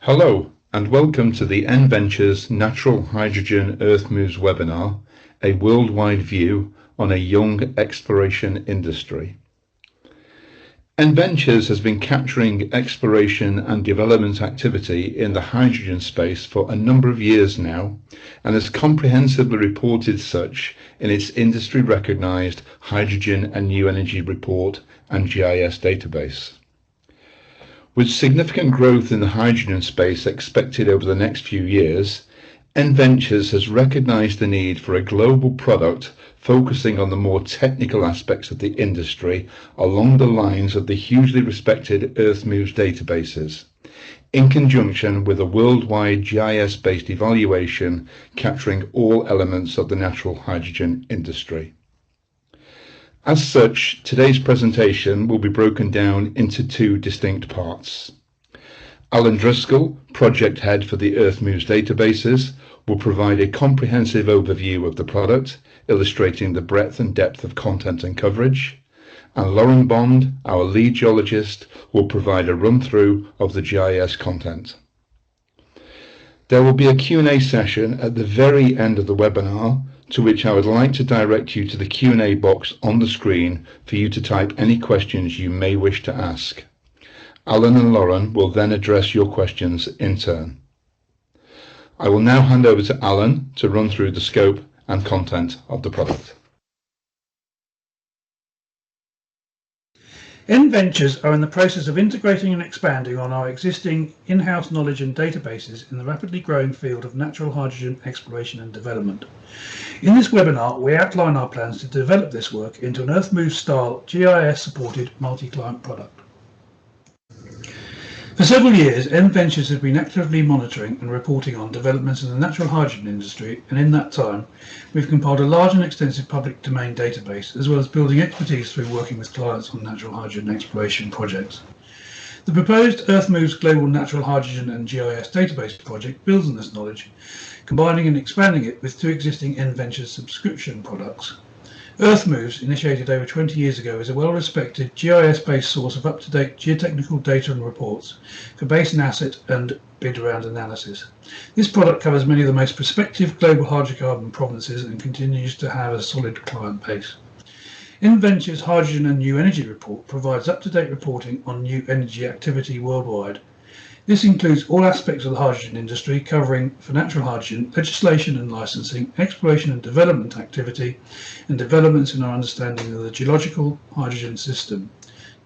Hello and welcome to the NVentures Natural Hydrogen Earthmoves webinar, a worldwide view on a young exploration industry. NVentures has been capturing exploration and development activity in the hydrogen space for a number of years now and has comprehensively reported such in its industry recognised Hydrogen and New Energy Report and GIS database. With significant growth in the hydrogen space expected over the next few years, NVentures has recognised the need for a global product focusing on the more technical aspects of the industry along the lines of the hugely respected Earthmoves databases, in conjunction with a worldwide GIS-based evaluation capturing all elements of the natural hydrogen industry. As such, today's presentation will be broken down into two distinct parts. Alan Driscole, Project Head for the Earthmoves databases, will provide a comprehensive overview of the product, illustrating the breadth and depth of content and coverage. And Lauren Bond, our lead geologist, will provide a run-through of the GIS content. There will be a Q&A session at the very end of the webinar, to which I would like to direct you to the Q&A box on the screen for you to type any questions you may wish to ask. Alan and Lauren will then address your questions in turn. I will now hand over to Alan to run through the scope and content of the product. NVentures are in the process of integrating and expanding on our existing in-house knowledge and databases in the rapidly growing field of natural hydrogen exploration and development. In this webinar, we outline our plans to develop this work into an Earthmoves style GIS-supported multi-client product. For several years, NVentures has been actively monitoring and reporting on developments in the natural hydrogen industry, and in that time, we've compiled a large and extensive public domain database, as well as building expertise through working with clients on natural hydrogen exploration projects. The proposed Earthmoves Global Natural Hydrogen and GIS Database project builds on this knowledge, combining and expanding it with two existing NVentures subscription products. Earthmoves, initiated over 20 years ago, is a well-respected GIS-based source of up-to-date geotechnical data and reports for basin asset and bid round analysis. This product covers many of the most prospective global hydrocarbon provinces and continues to have a solid client base. NVentures Hydrogen and New Energy Report provides up-to-date reporting on new energy activity worldwide. This includes all aspects of the hydrogen industry, covering for natural hydrogen, legislation and licensing, exploration and development activity, and developments in our understanding of the geological hydrogen system.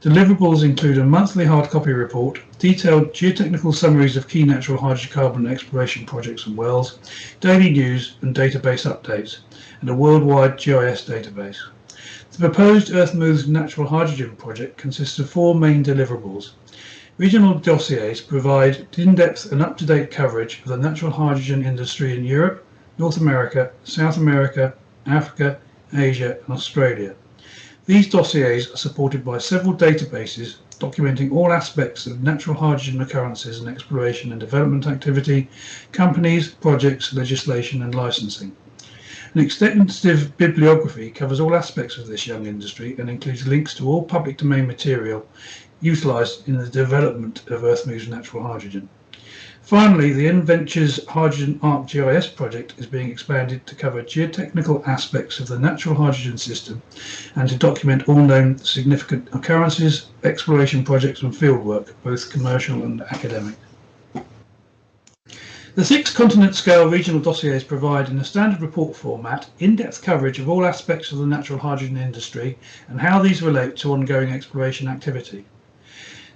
Deliverables include a monthly hard copy report, detailed geotechnical summaries of key natural hydrocarbon exploration projects and wells, daily news and database updates, and a worldwide GIS database. The proposed Earthmoves Natural Hydrogen project consists of four main deliverables. Regional dossiers provide in-depth and up-to-date coverage of the natural hydrogen industry in Europe, North America, South America, Africa, Asia and Australia. These dossiers are supported by several databases documenting all aspects of natural hydrogen occurrences and exploration and development activity, companies, projects, legislation and licensing. An extensive bibliography covers all aspects of this young industry and includes links to all public domain material utilised in the development of Earthmoves Natural Hydrogen. Finally, the NVentures Hydrogen ArcGIS project is being expanded to cover geotechnical aspects of the natural hydrogen system and to document all known significant occurrences, exploration projects and fieldwork, both commercial and academic. The 6-continent scale regional dossiers provide, in a standard report format, in-depth coverage of all aspects of the natural hydrogen industry and how these relate to ongoing exploration activity.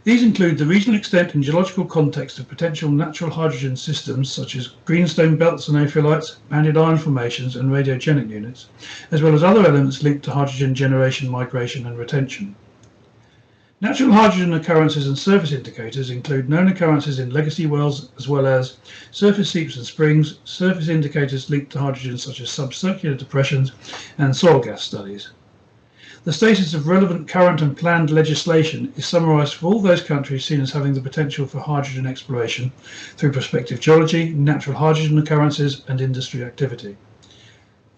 These include the regional extent and geological context of potential natural hydrogen systems such as greenstone belts and ophelites, banded iron formations and radiogenic units, as well as other elements linked to hydrogen generation, migration and retention. Natural hydrogen occurrences and surface indicators include known occurrences in legacy wells as well as surface seeps and springs, surface indicators linked to hydrogen such as subcircular depressions and soil gas studies. The status of relevant current and planned legislation is summarised for all those countries seen as having the potential for hydrogen exploration through prospective geology, natural hydrogen occurrences and industry activity.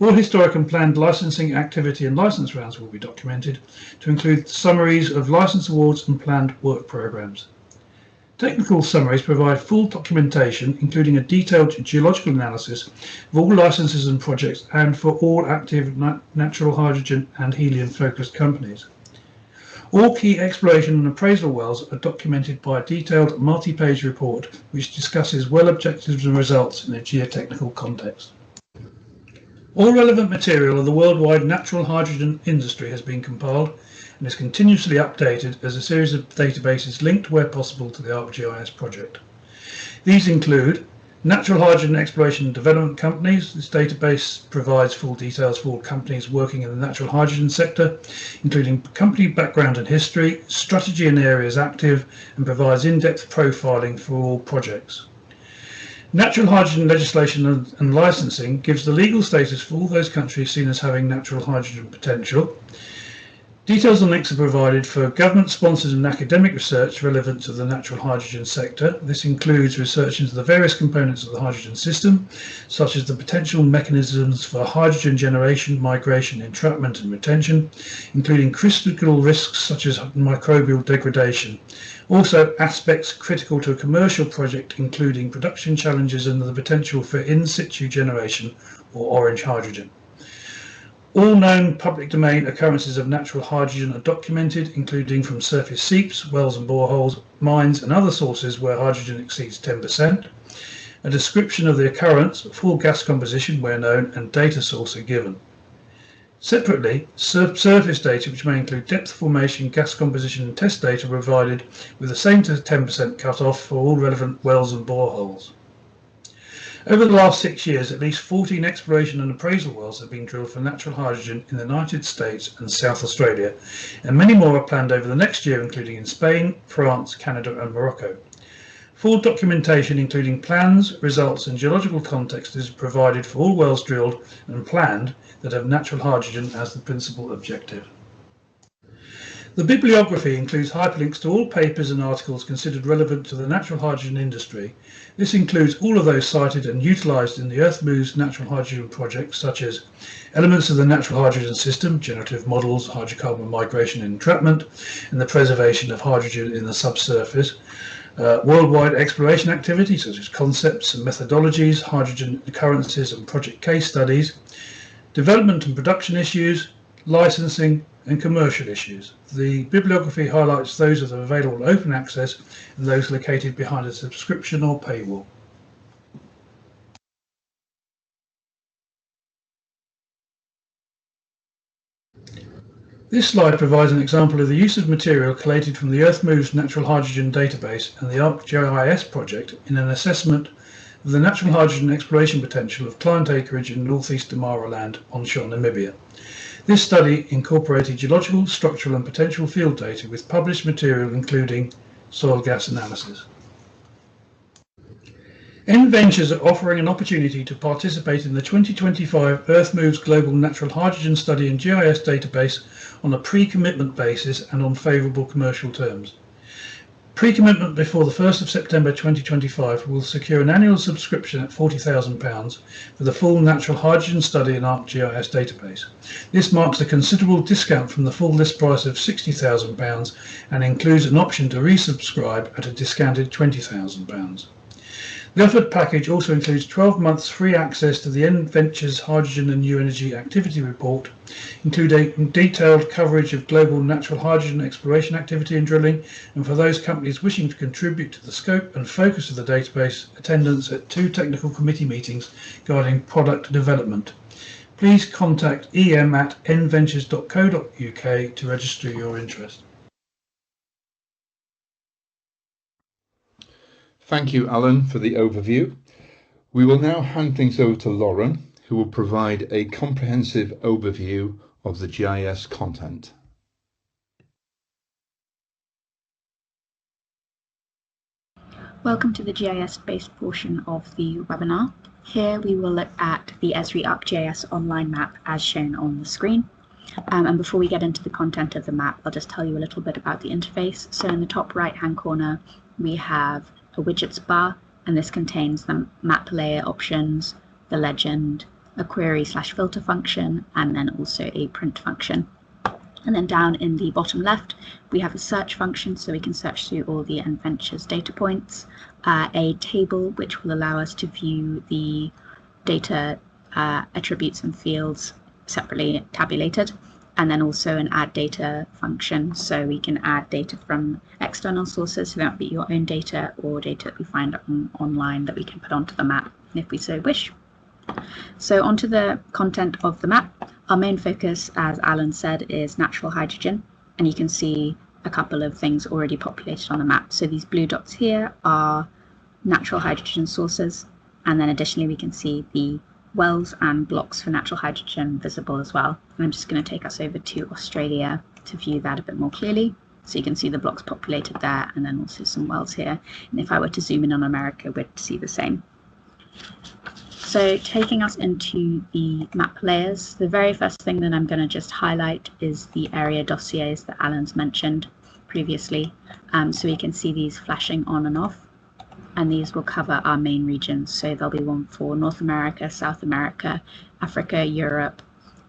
All historic and planned licensing activity and licence rounds will be documented to include summaries of licence awards and planned work programmes. Technical summaries provide full documentation, including a detailed geological analysis of all licenses and projects and for all active natural hydrogen and helium-focused companies. All key exploration and appraisal wells are documented by a detailed multi-page report which discusses well objectives and results in a geotechnical context. All relevant material of the worldwide natural hydrogen industry has been compiled and is continuously updated as a series of databases linked where possible to the ArcGIS project. These include natural hydrogen exploration and development companies. This database provides full details for all companies working in the natural hydrogen sector, including company background and history, strategy and areas active, and provides in-depth profiling for all projects. Natural hydrogen legislation and licensing gives the legal status for all those countries seen as having natural hydrogen potential. Details and links are provided for government-sponsored and academic research relevant to the natural hydrogen sector. This includes research into the various components of the hydrogen system, such as the potential mechanisms for hydrogen generation, migration, entrapment and retention, including critical risks such as microbial degradation. Also, aspects critical to a commercial project, including production challenges and the potential for in-situ generation or orange hydrogen. All known public domain occurrences of natural hydrogen are documented, including from surface seeps, wells and boreholes, mines and other sources where hydrogen exceeds 10%. A description of the occurrence, full gas composition where known, and data source are given. Separately, subsurface data, which may include depth formation, gas composition and test data, are provided with the same 10% cut-off for all relevant wells and boreholes. Over the last 6 years, at least 14 exploration and appraisal wells have been drilled for natural hydrogen in the United States and South Australia, and many more are planned over the next year, including in Spain, France, Canada and Morocco. Full documentation, including plans, results and geological context, is provided for all wells drilled and planned that have natural hydrogen as the principal objective. The bibliography includes hyperlinks to all papers and articles considered relevant to the natural hydrogen industry. This includes all of those cited and utilised in the Earthmoves natural hydrogen project, such as elements of the natural hydrogen system, generative models, hydrocarbon migration and entrapment, and the preservation of hydrogen in the subsurface, worldwide exploration activities such as concepts and methodologies, hydrogen occurrences and project case studies, development and production issues, licensing and commercial issues. The bibliography highlights those that are available open access and those located behind a subscription or paywall. This slide provides an example of the use of material collated from the Earthmoves natural hydrogen database and the ArcGIS project in an assessment of the natural hydrogen exploration potential of client acreage in northeast Damara onshore Namibia. This study incorporated geological, structural and potential field data with published material including soil gas analysis. NVentures are offering an opportunity to participate in the 2025 Earthmoves Global Natural Hydrogen Study and GIS database on a pre-commitment basis and on favourable commercial terms. Pre-commitment before the 1st of September 2025 will secure an annual subscription at £40,000 for the full natural hydrogen study and ArcGIS database. This marks a considerable discount from the full list price of £60,000 and includes an option to resubscribe at a discounted £20,000. The offered package also includes 12 months free access to the NVentures Hydrogen and New Energy Activity Report, including detailed coverage of global natural hydrogen exploration activity and drilling, and for those companies wishing to contribute to the scope and focus of the database, attendance at 2 technical committee meetings guiding product development. Please contact em@nventures.co.uk to register your interest. Thank you, Alan, for the overview. We will now hand things over to Lauren, who will provide a comprehensive overview of the GIS content. Welcome to the GIS-based portion of the webinar. Here we will look at the Esri ArcGIS online map as shown on the screen. And before we get into the content of the map, I'll just tell you a little bit about the interface. So in the top right-hand corner, we have a widgets bar, and this contains the map layer options, the legend, a query/filter function, and then also a print function. And then down in the bottom left, we have a search function, so we can search through all the NVentures data points, a table which will allow us to view the data attributes and fields separately tabulated, and then also an add data function, so we can add data from external sources, so that would be your own data or data that we find online that we can put onto the map if we so wish. So onto the content of the map. Our main focus, as Alan said, is natural hydrogen, and you can see a couple of things already populated on the map. So these blue dots here are natural hydrogen sources, and then additionally we can see the wells and blocks for natural hydrogen visible as well. And I'm just going to take us over to Australia to view that a bit more clearly. So you can see the blocks populated there, and then also some wells here. And if I were to zoom in on America, we'd see the same. So taking us into the map layers, the very first thing that I'm going to just highlight is the area dossiers that Alan's mentioned previously. So we can see these flashing on and off, and these will cover our main regions. So there'll be one for North America, South America, Africa, Europe,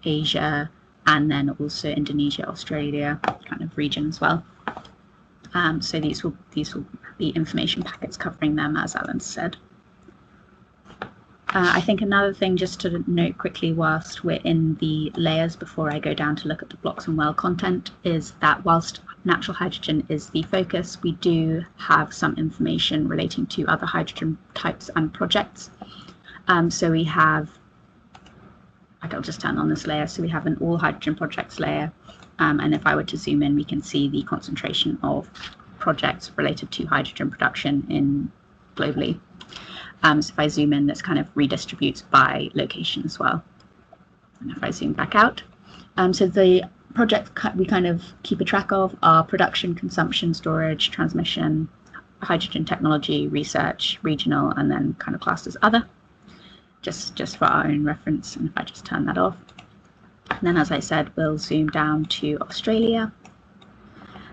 Asia, and then also Indonesia, Australia kind of region as well. So these will be information packets covering them, as Alan said. I think another thing just to note quickly whilst we're in the layers before I go down to look at the blocks and well content is that whilst natural hydrogen is the focus, we do have some information relating to other hydrogen types and projects. So we have, I'll just turn on this layer, so we have an all hydrogen projects layer, and if I were to zoom in, we can see the concentration of projects related to hydrogen production globally. So if I zoom in, this kind of redistributes by location as well. And if I zoom back out, so the projects we kind of keep a track of are production, consumption, storage, transmission, hydrogen technology, research, regional, and then kind of classed as other, just for our own reference. And if I just turn that off, and then as I said, we'll zoom down to Australia,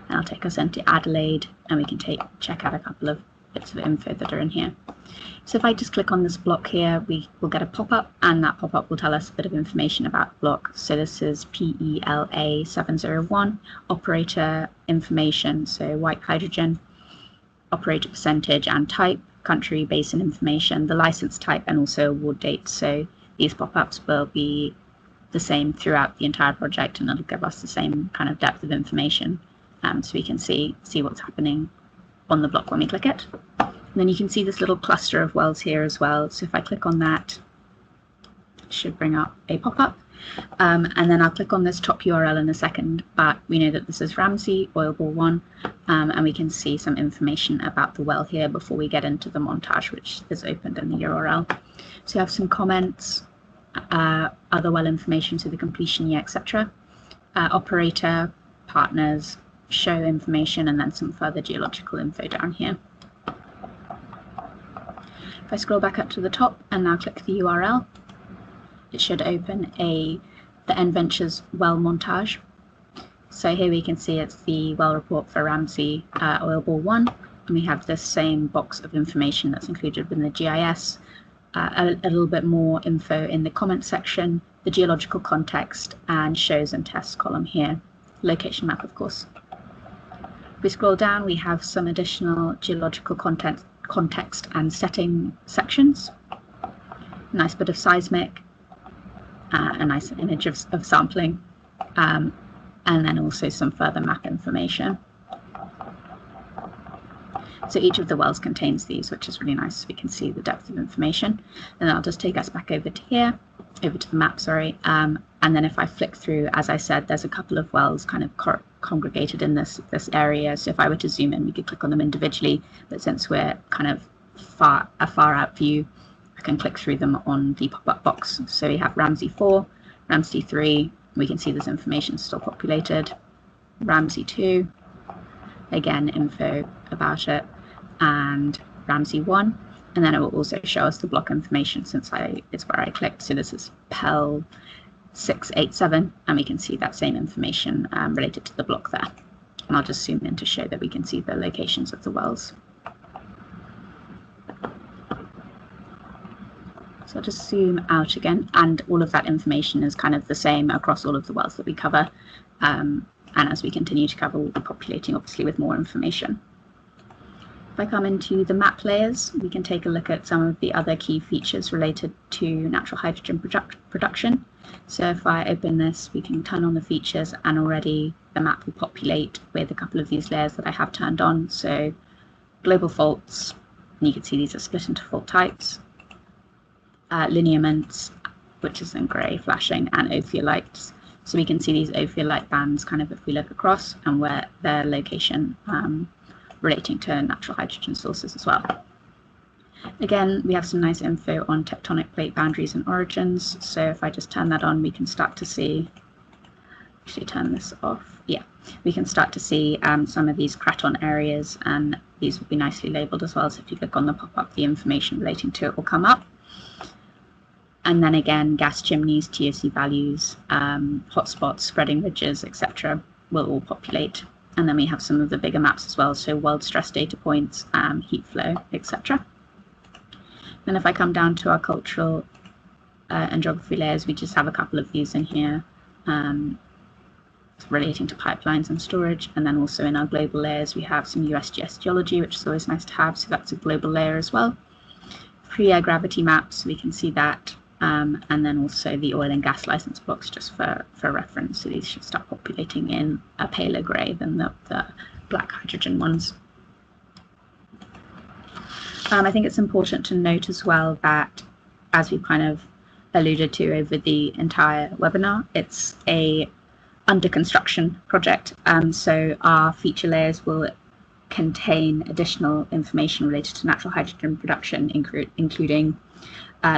and I'll take us into Adelaide, and we can check out a couple of bits of info that are in here. So if I just click on this block here, we will get a pop-up, and that pop-up will tell us a bit of information about the block. So this is PELA 701, operator information, so white hydrogen, operator percentage and type, country, basin information, the license type, and also award date. So these pop-ups will be the same throughout the entire project, and it'll give us the same kind of depth of information, so we can see what's happening on the block when we click it. And then you can see this little cluster of wells here as well. So if I click on that, it should bring up a pop-up. And then I'll click on this top URL in a second, but we know that this is Ramsey Oil Bore 1, and we can see some information about the well here before we get into the montage, which is opened in the URL. So you have some comments, other well information, so the completion year, etc. Operator, partners, show information, and then some further geological info down here. If I scroll back up to the top and now click the URL, it should open the NVentures well montage. So here we can see it's the well report for Ramsey Oil Bore 1, and we have this same box of information that's included within the GIS, a little bit more info in the comment section, the geological context, and shows and tests column here, location map of course. If we scroll down, we have some additional geological context and setting sections, a nice bit of seismic, a nice image of sampling, and then also some further map information. So each of the wells contains these, which is really nice, so we can see the depth of information. And I'll just take us back over to here, over to the map, sorry. And then if I flick through, as I said, there's a couple of wells kind of congregated in this area. So if I were to zoom in, we could click on them individually, but since we're kind of a far out view, I can click through them on the pop-up box. So we have Ramsey 4, Ramsey 3, we can see this information still populated. Ramsey 2, again, info about it, and Ramsey 1, and then it will also show us the block information since it's where I clicked. So this is PEL 687, and we can see that same information related to the block there. And I'll just zoom in to show that we can see the locations of the wells. So I'll just zoom out again, and all of that information is kind of the same across all of the wells that we cover. and as we continue to cover, we'll be populating obviously with more information. If I come into the map layers, we can take a look at some of the other key features related to natural hydrogen production. So if I open this, we can turn on the features, and already the map will populate with a couple of these layers that I have turned on. So global faults, and you can see these are split into fault types, lineaments, which is in grey flashing, and ophiolites. So we can see these ophiolite bands kind of if we look across, and where their location relating to natural hydrogen sources as well. Again, we have some nice info on tectonic plate boundaries and origins. So if I just turn that on, we can start to see, actually turn this off. Yeah, we can start to see some of these craton areas, and these will be nicely labeled as well. So if you click on the pop-up, the information relating to it will come up. And then again, gas chimneys, TOC values, hotspots, spreading ridges, etc. will all populate. And then we have some of the bigger maps as well, so world stress data points, heat flow, etc. Then if I come down to our cultural and geography layers, we just have a couple of views in here relating to pipelines and storage. And then also in our global layers, we have some USGS geology, which is always nice to have, so that's a global layer as well. Pre-air gravity maps, we can see that. And then also the oil and gas license blocks, just for reference. So these should start populating in a paler grey than the black hydrogen ones. I think it's important to note as well that, as we've kind of alluded to over the entire webinar, it's a under construction project. So our feature layers will contain additional information related to natural hydrogen production, including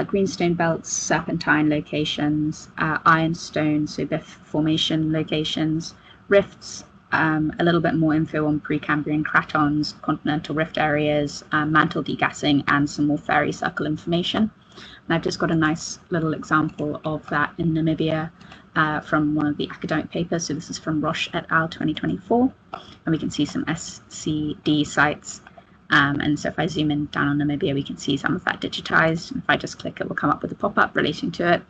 greenstone belts, serpentine locations, ironstone, so BIF formation locations, rifts, a little bit more info on Precambrian cratons, continental rift areas, mantle degassing, and some more fairy circle information. And I've just got a nice little example of that in Namibia from one of the academic papers. So this is from Roche et al. 2024, and we can see some SCD sites. And so if I zoom in down on Namibia, we can see some of that digitized. And if I just click, it will come up with a pop-up relating to it,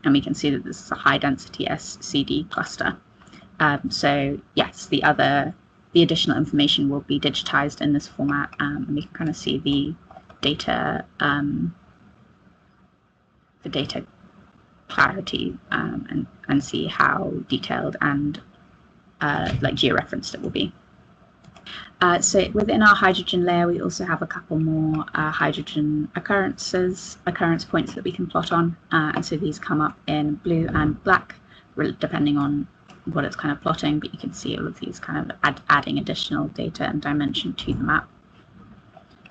and we can see that this is a high density SCD cluster. So yes, the additional information will be digitized in this format, and we can kind of see the data clarity and see how detailed and like georeferenced it will be. So within our hydrogen layer, we also have a couple more hydrogen occurrence points that we can plot on, and so these come up in blue and black, depending on what it's kind of plotting, but you can see all of these kind of adding additional data and dimension to the map.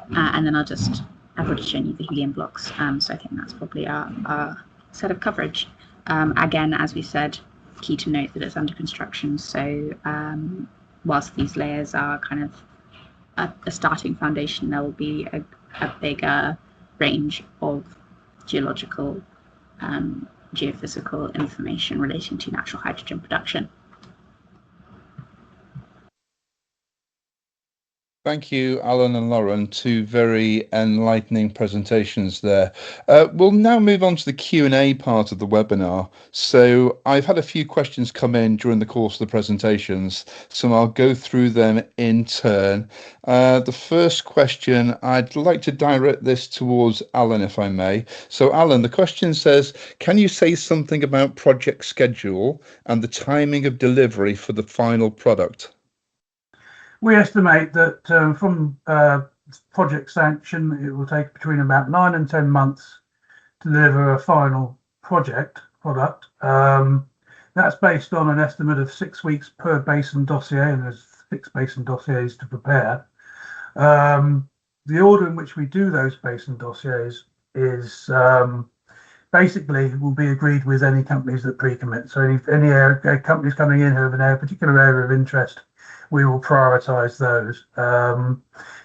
And then I've already shown you the helium blocks, so I think that's probably our set of coverage. Again, as we said, key to note that it's under construction, so whilst these layers are kind of a starting foundation, there will be a bigger range of geological, geophysical information relating to natural hydrogen production. Thank you, Alan and Lauren, two very enlightening presentations there. We'll now move on to the Q&A part of the webinar. So I've had a few questions come in during the course of the presentations, so I'll go through them in turn. The first question, I'd like to direct this towards Alan, if I may. So Alan, the question says, can you say something about project schedule and the timing of delivery for the final product? We estimate that from project sanction, it will take between about 9 and 10 months to deliver a final product. That's based on an estimate of 6 weeks per basin dossier, and there's 6 basin dossiers to prepare. The order in which we do those basin dossiers is basically will be agreed with any companies that pre-commit. So any companies coming in who have a particular area of interest, we will prioritise those.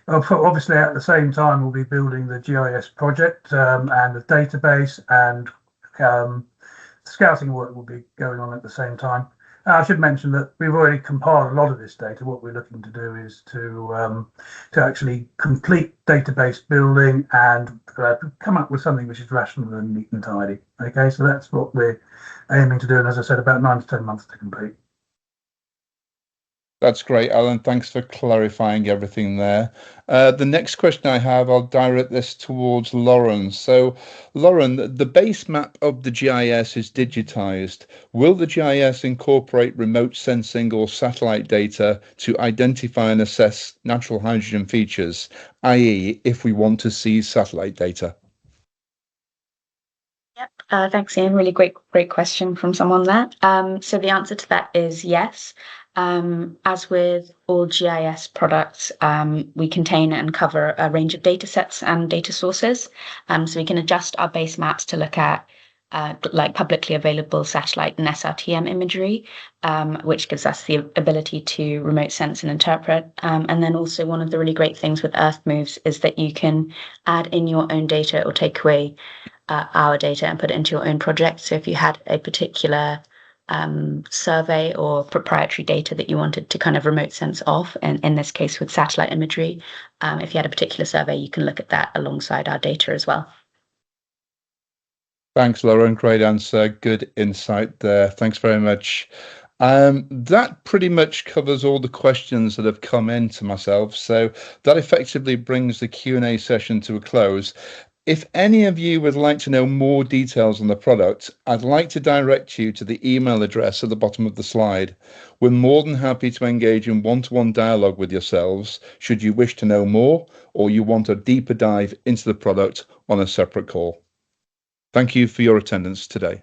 Obviously, at the same time, we'll be building the GIS project and the database, and scouting work will be going on at the same time. I should mention that we've already compiled a lot of this data. What we're looking to do is to actually complete database building and come up with something which is rational and neat and tidy. Okay, so that's what we're aiming to do, and as I said, about 9 to 10 months to complete. That's great, Alan. Thanks for clarifying everything there. The next question I have, I'll direct this towards Lauren. So, Lauren, the base map of the GIS is digitized. Will the GIS incorporate remote sensing or satellite data to identify and assess natural hydrogen features, i.e., if we want to see satellite data? Yep. Thanks, Ian. Really great question from someone there. So the answer to that is yes. As with all GIS products, we contain and cover a range of data sets and data sources. So we can adjust our base maps to look at like publicly available satellite and SRTM imagery, which gives us the ability to remote sense and interpret. And then also one of the really great things with Earthmoves is that you can add in your own data or take away our data and put it into your own project. So if you had a particular survey or proprietary data that you wanted to kind of remote sense of, and in this case with satellite imagery, if you had a particular survey, you can look at that alongside our data as well. Thanks, Lauren. Great answer. Good insight there. Thanks very much. That pretty much covers all the questions that have come in to myself. So that effectively brings the Q&A session to a close. If any of you would like to know more details on the product, I'd like to direct you to the email address at the bottom of the slide. We're more than happy to engage in one-to-one dialogue with yourselves should you wish to know more or you want a deeper dive into the product on a separate call. Thank you for your attendance today.